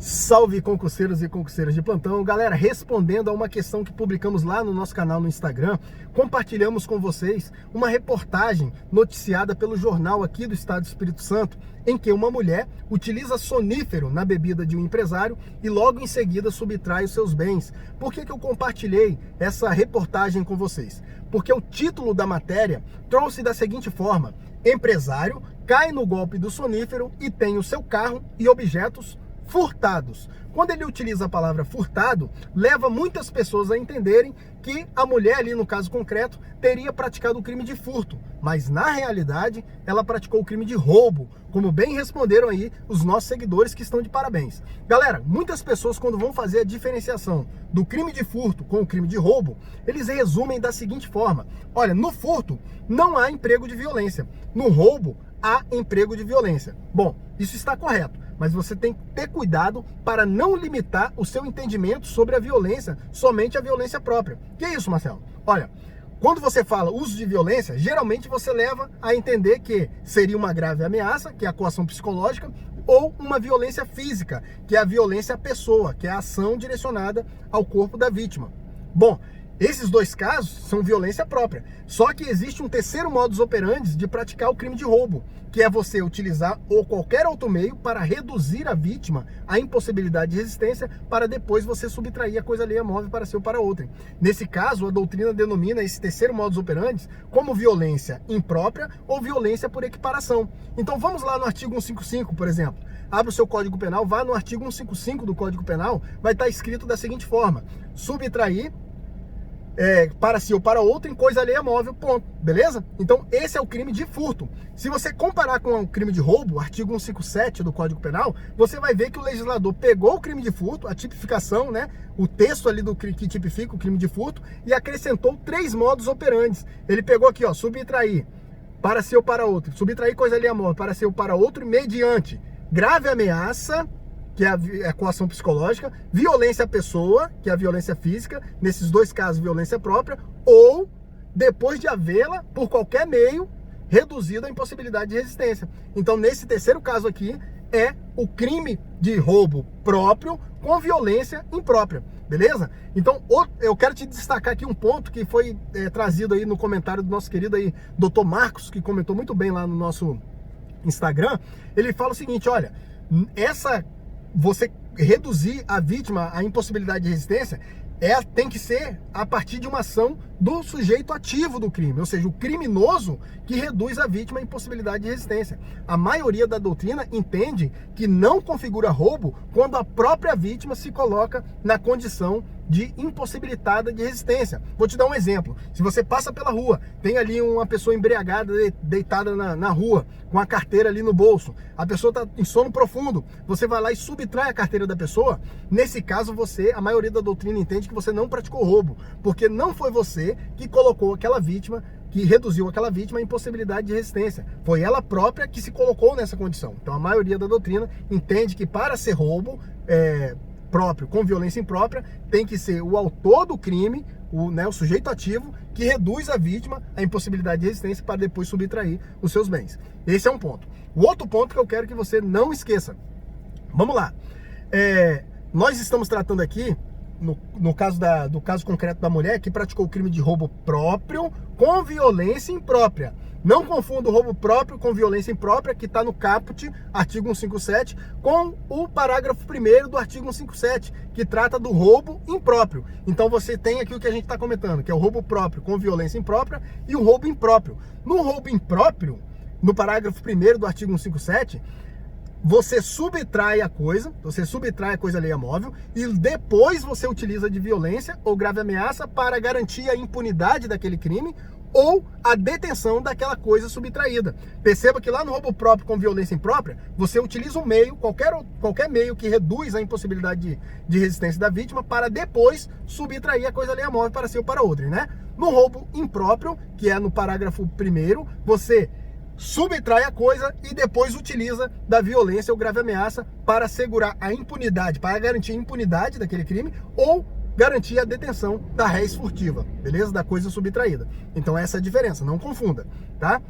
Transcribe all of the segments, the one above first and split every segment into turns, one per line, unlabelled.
Salve concurseiros e concurseiras de plantão. Galera, respondendo a uma questão que publicamos lá no nosso canal no Instagram, compartilhamos com vocês uma reportagem noticiada pelo jornal aqui do Estado do Espírito Santo, em que uma mulher utiliza sonífero na bebida de um empresário e logo em seguida subtrai os seus bens. Por que eu compartilhei essa reportagem com vocês? Porque o título da matéria trouxe da seguinte forma: empresário cai no golpe do sonífero e tem o seu carro e objetos furtados. Quando ele utiliza a palavra furtado, leva muitas pessoas a entenderem que a mulher ali, no caso concreto, teria praticado o crime de furto, mas na realidade ela praticou o crime de roubo, como bem responderam aí os nossos seguidores que estão de parabéns. Galera, muitas pessoas, quando vão fazer a diferenciação do crime de furto com o crime de roubo, eles resumem da seguinte forma: olha, no furto não há emprego de violência, no roubo há emprego de violência. Bom, isso está correto, mas você tem que ter cuidado para não limitar o seu entendimento sobre a violência, somente a violência própria. Que é isso, Marcelo? Olha, quando você fala uso de violência, geralmente você leva a entender que seria uma grave ameaça, que é a coação psicológica, ou uma violência física, que é a violência à pessoa, que é a ação direcionada ao corpo da vítima. Bom, esses dois casos são violência própria. Só que existe um terceiro modus operandi de praticar o crime de roubo, que é você utilizar ou qualquer outro meio para reduzir a vítima à impossibilidade de resistência, para depois você subtrair a coisa alheia móvel para si ou para outrem. Nesse caso, a doutrina denomina esse terceiro modus operandi como violência imprópria ou violência por equiparação. Então vamos lá no artigo 155, por exemplo. Abre o seu Código Penal, vá no artigo 155 do Código Penal, vai estar escrito da seguinte forma: subtrair para si ou para outro em coisa alheia móvel, ponto, beleza? Então esse é o crime de furto. Se você comparar com o crime de roubo, artigo 157 do Código Penal, você vai ver que o legislador pegou o crime de furto, a tipificação, né, o texto ali do que tipifica o crime de furto, e acrescentou 3 modus operandi. Ele pegou aqui, ó, subtrair para si ou para outro, subtrair coisa alheia móvel para si ou para outro mediante grave ameaça, que é a coação psicológica, violência à pessoa, que é a violência física, nesses dois casos violência própria, ou depois de havê-la, por qualquer meio, reduzido à impossibilidade de resistência. Então, nesse terceiro caso aqui, é o crime de roubo próprio com violência imprópria, beleza? Então, eu quero te destacar aqui um ponto que foi trazido aí no comentário do nosso querido aí, Dr. Marcos, que comentou muito bem lá no nosso Instagram. Ele fala o seguinte: olha, você reduzir a vítima à impossibilidade de resistência tem que ser a partir de uma ação do sujeito ativo do crime, ou seja, o criminoso que reduz a vítima à impossibilidade de resistência. A maioria da doutrina entende que não configura roubo quando a própria vítima se coloca na condição de impossibilitada de resistência. Vou te dar um exemplo. Se você passa pela rua, tem ali uma pessoa embriagada, deitada na rua, com a carteira ali no bolso, a pessoa está em sono profundo, você vai lá e subtrai a carteira da pessoa. Nesse caso, a maioria da doutrina entende que você não praticou roubo, porque não foi você que colocou aquela vítima, que reduziu aquela vítima à impossibilidade de resistência. Foi ela própria que se colocou nessa condição. Então a maioria da doutrina entende que para ser roubo próprio com violência imprópria, tem que ser o autor do crime, o sujeito ativo, que reduz a vítima à impossibilidade de resistência para depois subtrair os seus bens. Esse é um ponto. O outro ponto que eu quero que você não esqueça. Vamos lá. Nós estamos tratando aqui no caso do caso concreto da mulher que praticou o crime de roubo próprio com violência imprópria. Não confunda o roubo próprio com violência imprópria, que está no caput, artigo 157, com o parágrafo 1º do artigo 157, que trata do roubo impróprio. Então você tem aqui o que a gente está comentando, que é o roubo próprio com violência imprópria e o roubo impróprio. No roubo impróprio, no parágrafo 1º do artigo 157, você subtrai a coisa alheia móvel e depois você utiliza de violência ou grave ameaça para garantir a impunidade daquele crime ou a detenção daquela coisa subtraída. Perceba que lá no roubo próprio com violência imprópria, você utiliza um meio, qualquer meio que reduz a impossibilidade de resistência da vítima para depois subtrair a coisa alheia móvel para si ou para outra, né? No roubo impróprio, que é no parágrafo 1º, você subtrai a coisa e depois utiliza da violência ou grave ameaça para assegurar a impunidade, para garantir a impunidade daquele crime ou garantir a detenção da réis furtiva, beleza? Da coisa subtraída. Então essa é a diferença, não confunda, tá?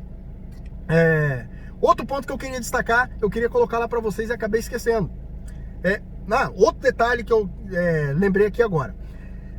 Outro ponto que eu queria destacar, eu queria colocar lá para vocês e acabei esquecendo. outro detalhe que eu lembrei aqui agora.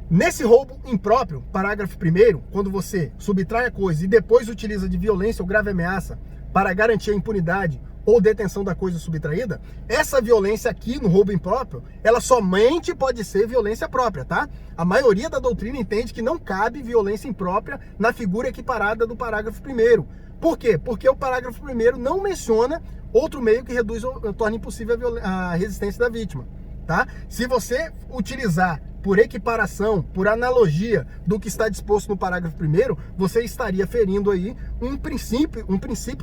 Nesse roubo impróprio, parágrafo 1º, quando você subtrai a coisa e depois utiliza de violência ou grave ameaça para garantir a impunidade ou detenção da coisa subtraída, essa violência aqui no roubo impróprio, ela somente pode ser violência própria, tá? A maioria da doutrina entende que não cabe violência imprópria na figura equiparada do parágrafo 1º. Por quê? Porque o parágrafo 1º não menciona outro meio que reduz ou torna impossível a resistência da vítima, tá? Se você utilizar por equiparação, por analogia do que está disposto no parágrafo 1º, você estaria ferindo aí um princípio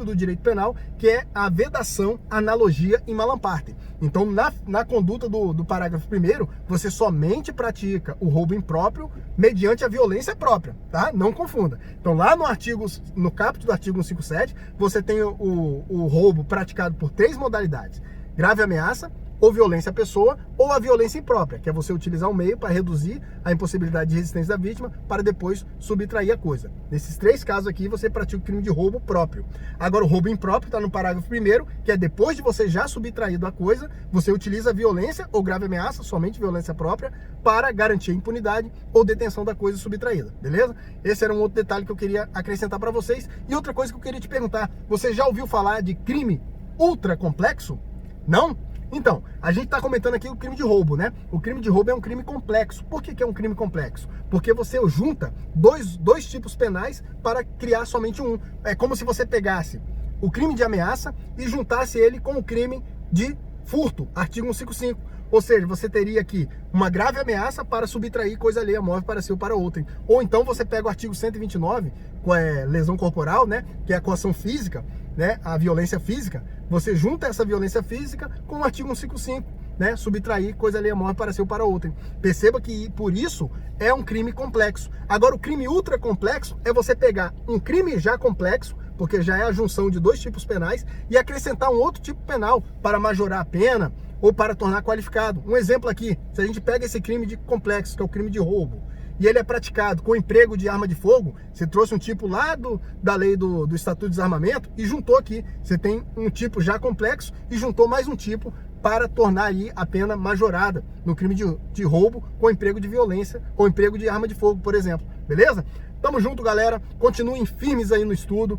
do direito penal, que é a vedação, analogia e malam parte. Então, na conduta do parágrafo 1º, você somente pratica o roubo impróprio mediante a violência própria, tá? Não confunda. Então, lá no caput do artigo 157, você tem o roubo praticado por 3 modalidades: grave ameaça, ou violência à pessoa, ou a violência imprópria, que é você utilizar um meio para reduzir a impossibilidade de resistência da vítima para depois subtrair a coisa. Nesses 3 casos aqui, você pratica o crime de roubo próprio. Agora, o roubo impróprio está no parágrafo 1º, que é depois de você já subtraído a coisa, você utiliza a violência ou grave ameaça, somente violência própria, para garantir a impunidade ou detenção da coisa subtraída, beleza? Esse era um outro detalhe que eu queria acrescentar para vocês. E outra coisa que eu queria te perguntar, você já ouviu falar de crime ultra complexo? Não? Então, a gente está comentando aqui o crime de roubo, né? O crime de roubo é um crime complexo. Por que é um crime complexo? Porque você junta dois tipos penais para criar somente um. É como se você pegasse o crime de ameaça e juntasse ele com o crime de furto, artigo 155. Ou seja, você teria aqui uma grave ameaça para subtrair coisa alheia móvel para si ou para outrem. Ou então você pega o artigo 129, lesão corporal, né? Que é a coação física, né? A violência física. Você junta essa violência física com o artigo 155, né? Subtrair coisa alheia móvel para si ou para outrem. Perceba que, por isso, é um crime complexo. Agora, o crime ultra complexo é você pegar um crime já complexo, porque já é a junção de 2 tipos penais, e acrescentar um outro tipo penal para majorar a pena ou para tornar qualificado. Um exemplo aqui, se a gente pega esse crime de complexo, que é o crime de roubo, e ele é praticado com emprego de arma de fogo, você trouxe um tipo lá da lei do Estatuto de Desarmamento e juntou aqui. Você tem um tipo já complexo e juntou mais um tipo para tornar aí a pena majorada no crime de roubo com emprego de violência ou emprego de arma de fogo, por exemplo. Beleza? Tamo junto, galera. Continuem firmes aí no estudo.